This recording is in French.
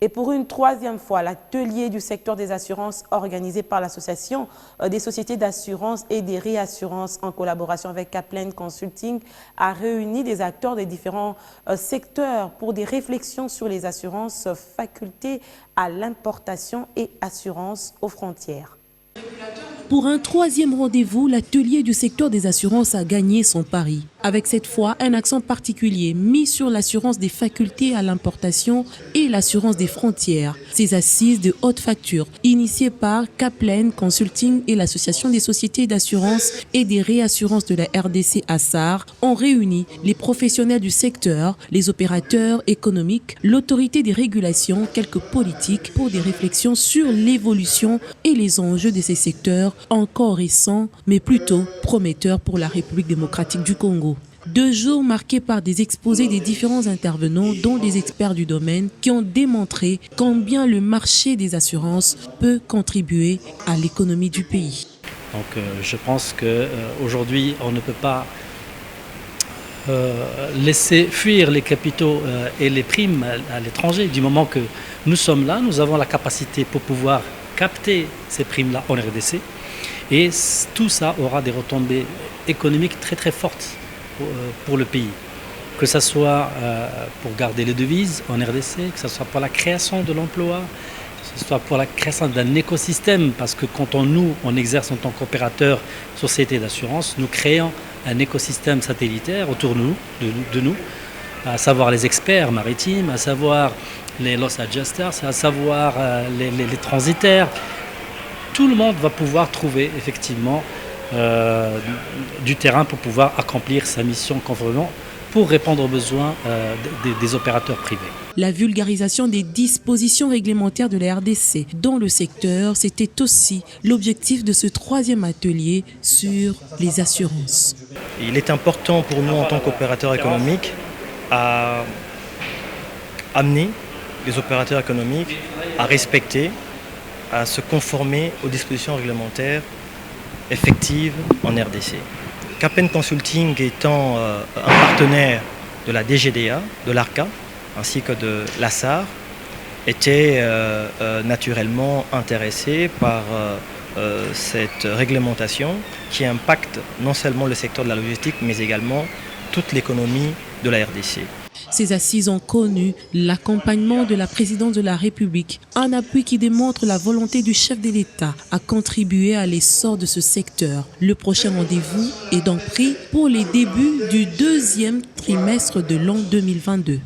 Et pour une troisième fois, l'atelier du secteur des assurances organisé par l'Association des sociétés d'assurance et des réassurances en collaboration avec Kaplan Consulting a réuni des acteurs des différents secteurs pour des réflexions sur les assurances facultées à l'importation et assurances aux frontières. Pour un troisième rendez-vous, l'atelier du secteur des assurances a gagné son pari. Avec cette fois un accent particulier mis sur l'assurance des facultés à l'importation et l'assurance des frontières. Ces assises de haute facture, initiées par Kaplan Consulting et l'Association des sociétés d'assurance et des réassurances de la RDC ASAR, ont réuni les professionnels du secteur, les opérateurs économiques, l'autorité des régulations, quelques politiques pour des réflexions sur l'évolution et les enjeux de ces secteurs encore récents, mais plutôt prometteurs pour la République démocratique du Congo. 2 jours marqués par des exposés des différents intervenants, dont des experts du domaine, qui ont démontré combien le marché des assurances peut contribuer à l'économie du pays. Donc je pense qu'aujourd'hui, on ne peut pas laisser fuir les capitaux et les primes à l'étranger. Du moment que nous sommes là, nous avons la capacité pour pouvoir capter ces primes-là en RDC. Et tout ça aura des retombées économiques très très fortes pour le pays. Que ce soit pour garder les devises en RDC, que ce soit pour la création de l'emploi, que ce soit pour la création d'un écosystème, parce que quand on exerce en tant qu'opérateur société d'assurance, nous créons un écosystème satellitaire autour de nous, à savoir les experts maritimes, à savoir les loss adjusters, à savoir les transitaires. Tout le monde va pouvoir trouver effectivement du terrain pour pouvoir accomplir sa mission conformément pour répondre aux besoins des opérateurs privés. La vulgarisation des dispositions réglementaires de la RDC dans le secteur, c'était aussi l'objectif de ce troisième atelier sur les assurances. Il est important pour nous en tant qu'opérateurs économiques à amener les opérateurs économiques à respecter, à se conformer aux dispositions réglementaires effectives en RDC. Kaplan Consulting étant un partenaire de la DGDA, de l'ARCA, ainsi que de l'ASAR, était naturellement intéressé par cette réglementation qui impacte non seulement le secteur de la logistique, mais également toute l'économie de la RDC. Ces assises ont connu l'accompagnement de la présidence de la République, un appui qui démontre la volonté du chef de l'État à contribuer à l'essor de ce secteur. Le prochain rendez-vous est donc pris pour les débuts du 2e trimestre de l'an 2022.